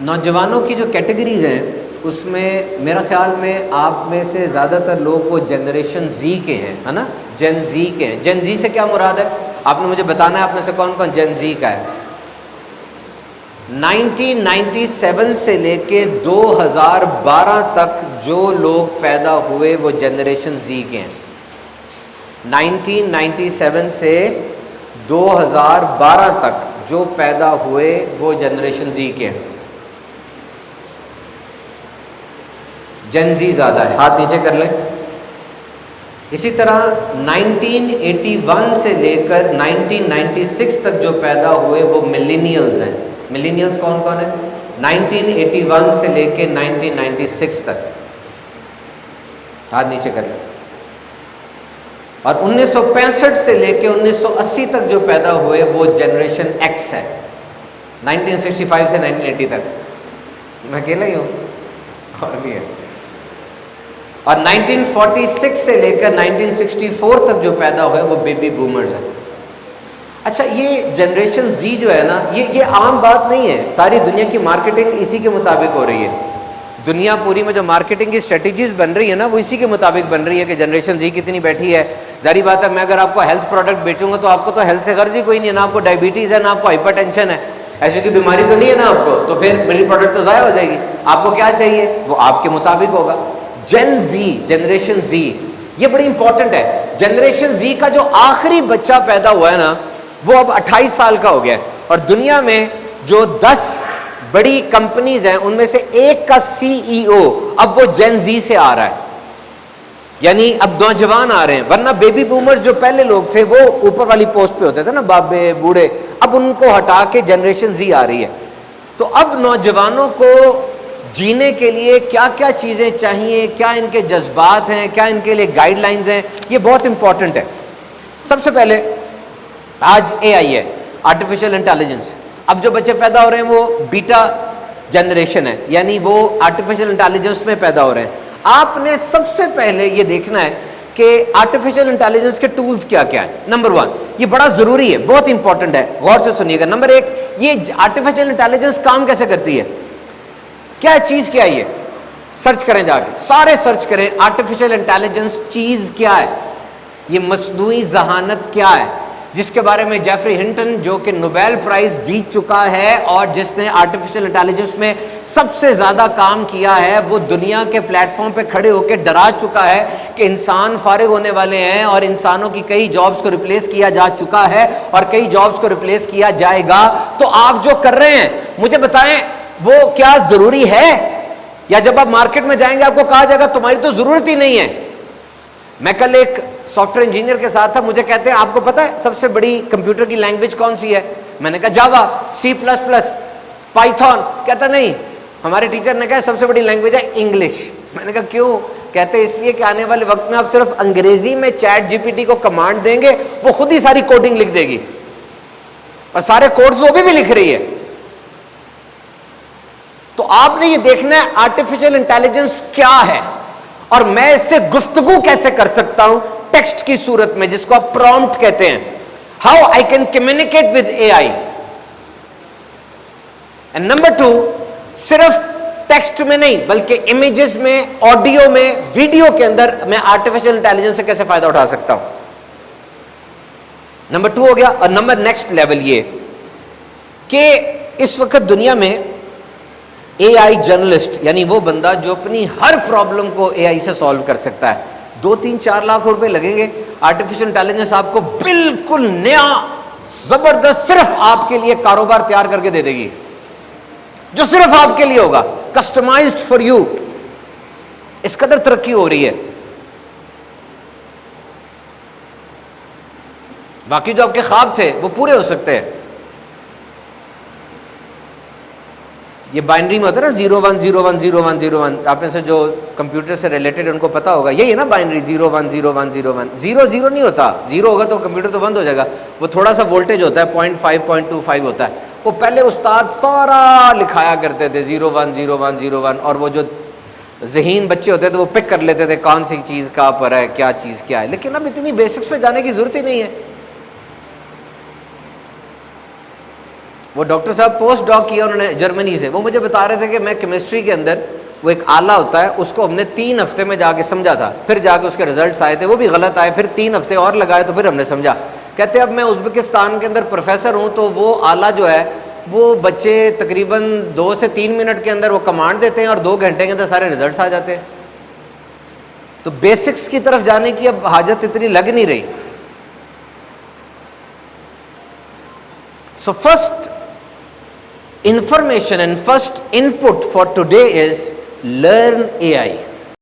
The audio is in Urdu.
نوجوانوں کی جو کیٹیگریز ہیں اس میں میرا خیال میں آپ میں سے زیادہ تر لوگ وہ جنریشن زی کے ہیں، ہے نا، جن زی کے ہیں۔ جن زی سے کیا مراد ہے؟ آپ نے مجھے بتانا ہے آپ میں سے کون کون جن زی کا ہے۔ 1997 سے لے کے 2012 تک جو لوگ پیدا ہوئے وہ جنریشن زی کے ہیں۔ 1997 سے 2012 تک جو پیدا ہوئے وہ جنریشن زی کے ہیں۔ جن زی زیادہ ہے، ہاتھ نیچے کر لیں۔ اسی طرح 1981 سے لے کر 1996 تک جو پیدا ہوئے وہ ملینیلز ہیں۔ ملینیلز کون کون ہیں؟ 1981 سے لے کے 1996 تک، ہاتھ نیچے کر لیں۔ اور 1965 سے لے کے 1980 تک جو پیدا ہوئے وہ جنریشن ایکس ہے، 1965 سے 1980 تک۔ میں اکیلا ہی ہوں اور بھی ہے۔ اور 1946 سے لے کر 1964 تک جو پیدا ہوئے وہ بیبی بومرز ہیں۔ اچھا، یہ جنریشن زی جو ہے نا، یہ عام بات نہیں ہے، ساری دنیا کی مارکیٹنگ اسی کے مطابق ہو رہی ہے۔ دنیا پوری میں جو مارکیٹنگ کی اسٹریٹجیز بن رہی ہے نا، وہ اسی کے مطابق بن رہی ہے کہ جنریشن زی کتنی بیٹھی ہے۔ ظاہری بات ہے، میں اگر آپ کو ہیلتھ پروڈکٹ بیچوں گا تو آپ کو تو ہیلتھ سے غرض ہی کوئی نہیں ہے، نہ آپ کو ڈائبٹیز ہے، نہ آپ کو ہائپر ٹینشن ہے، ایسی کوئی بیماری تو نہیں ہے نا آپ کو، تو پھر میری پروڈکٹ تو ضائع ہو جائے گی۔ آپ کو کیا چاہیے؟ وہ آپ کے مطابق ہوگا۔ جن زی، جنریشن زی، یہ بڑی امپورٹنٹ ہے۔ جنریشن زی کا جو آخری بچہ پیدا ہوا ہے نا، وہ اب 28 سال کا ہو گیا ہے، اور دنیا میں جو 10 بڑی کمپنیز ہیں ان میں سے ایک کا CEO اب وہ جن زی سے آ رہا ہے، یعنی اب نوجوان آ رہے ہیں، ورنہ بیبی بومرز جو پہلے لوگ تھے وہ اوپر والی پوسٹ پہ ہوتے تھے نا، بابے بوڑھے، اب ان کو ہٹا کے جنریشن زی آ رہی ہے۔ تو اب نوجوانوں کو جینے کے لیے کیا کیا چیزیں چاہیے، کیا ان کے جذبات ہیں، کیا ان کے لیے گائیڈ لائنز ہیں، یہ بہت امپورٹنٹ ہے۔ سب سے پہلے آج AI ہے، آرٹیفیشل انٹیلیجنس۔ اب جو بچے پیدا ہو رہے ہیں وہ بیٹا جنریشن ہے، یعنی وہ آرٹیفیشل انٹیلیجنس میں پیدا ہو رہے ہیں۔ آپ نے سب سے پہلے یہ دیکھنا ہے کہ آرٹیفیشل انٹیلیجنس کے ٹولز کیا کیا ہے۔ نمبر 1، یہ بڑا ضروری ہے، بہت امپورٹنٹ ہے، غور سے سنیے گا۔ نمبر 1، یہ آرٹیفیشل انٹیلیجنس کام کیسے کرتی ہے، کیا چیز کیا ہے یہ؟ سرچ کریں، جا کے سارے سرچ کریں، آرٹیفیشل انٹیلیجنس چیز کیا ہے، یہ مصنوعی ذہانت کیا ہے، جس کے بارے میں جیفری ہنٹن جو کہ نوبیل پرائز جیت چکا ہے اور جس نے آرٹیفیشل انٹیلیجنس میں سب سے زیادہ کام کیا ہے، وہ دنیا کے پلیٹ فارم پہ کھڑے ہو کے ڈرا چکا ہے کہ انسان فارغ ہونے والے ہیں اور انسانوں کی کئی جابز کو ریپلیس کیا جا چکا ہے اور کئی جابز کو ریپلیس کیا جائے گا۔ تو آپ جو کر رہے ہیں مجھے بتائیں وہ کیا ضروری ہے؟ یا جب آپ مارکیٹ میں جائیں گے آپ کو کہا جائے گا تمہاری تو ضرورت ہی نہیں ہے۔ میں کل ایک سافٹ ویئر انجینئر کے ساتھ تھا، مجھے کہتے ہیں آپ کو پتا ہے سب سے بڑی کمپیوٹر کی لینگویج کون سی ہے؟ میں نے کہا جاوا، C++، پائتھون۔ کہتا نہیں، ہمارے ٹیچر نے کہا سب سے بڑی لینگویج ہے انگلش۔ میں نے کہا کیوں؟ کہتے اس لیے کہ آنے والے وقت میں آپ صرف انگریزی میں چیٹ GPT کو کمانڈ دیں گے، وہ خود ہی ساری کوڈنگ لکھ دے گی، اور سارے کوڈز وہ بھی لکھ رہی ہے۔ تو آپ نے یہ دیکھنا ہے آرٹیفیشل انٹیلیجنس کیا ہے اور میں اس سے گفتگو کیسے کر سکتا ہوں ٹیکسٹ کی صورت میں، جس کو آپ پرومپٹ کہتے ہیں۔ How I can communicate with AI۔ And number 2، صرف ٹیکسٹ میں نہیں بلکہ امیجز میں، آڈیو میں، ویڈیو کے اندر میں آرٹیفیشل انٹیلیجنس سے کیسے فائدہ اٹھا سکتا ہوں۔ نمبر 2 ہو گیا۔ اور نمبر نیکسٹ لیول یہ کہ اس وقت دنیا میں AI جرنلسٹ، یعنی وہ بندہ جو اپنی ہر پرابلم کو AI سے سالو کر سکتا ہے، 2-3-4 لاکھ روپے لگیں گے، آرٹیفیشل انٹیلیجنس آپ کو بالکل نیا زبردست صرف آپ کے لیے کاروبار تیار کر کے دے دے گی، جو صرف آپ کے لیے ہوگا، کسٹمائزڈ فار یو۔ اس قدر ترقی ہو رہی ہے۔ باقی جو آپ کے خواب تھے وہ پورے ہو سکتے ہیں۔ یہ بائنری میں ہوتا ہے نا 0 1 0 1 0 1 0 1، آپ میں سے جو کمپیوٹر سے ریلیٹڈ ان کو پتا ہوگا، یہی ہے نا بائنری 0 1 0 1 0 1۔ 0 0 نہیں ہوتا، 0 ہوگا تو کمپیوٹر تو بند ہو جائے گا، وہ تھوڑا سا وولٹیج ہوتا ہے، 0.5 0.25 ہوتا ہے۔ وہ پہلے استاد سارا لکھایا کرتے تھے 0 1 0 1 0 1، اور وہ جو ذہین بچے ہوتے تھے وہ پک کر لیتے تھے کون سی چیز کہاں پر ہے، کیا چیز کیا ہے۔ لیکن اب اتنی بیسکس پہ جانے کی ضرورت ہی نہیں ہے۔ وہ ڈاکٹر صاحب پوسٹ ڈاک کیا انہوں نے جرمنی سے، وہ مجھے بتا رہے تھے کہ میں کیمسٹری کے اندر وہ ایک آلہ ہوتا ہے اس کو ہم نے 3 ہفتے میں جا کے سمجھا تھا، پھر جا کے اس کے رزلٹس آئے تھے وہ بھی غلط آئے، پھر 3 ہفتے اور لگائے تو پھر ہم نے سمجھا۔ کہتے اب میں ازبکستان کے اندر پروفیسر ہوں تو وہ آلہ جو ہے وہ بچے تقریباً 2 سے 3 منٹ کے اندر وہ کمانڈ دیتے ہیں اور 2 گھنٹے کے اندر سارے رزلٹس آ جاتے ہیں۔ تو بیسکس کی طرف جانے کی اب حاجت اتنی لگ نہیں رہی۔ So first information and first input for today is learn AI.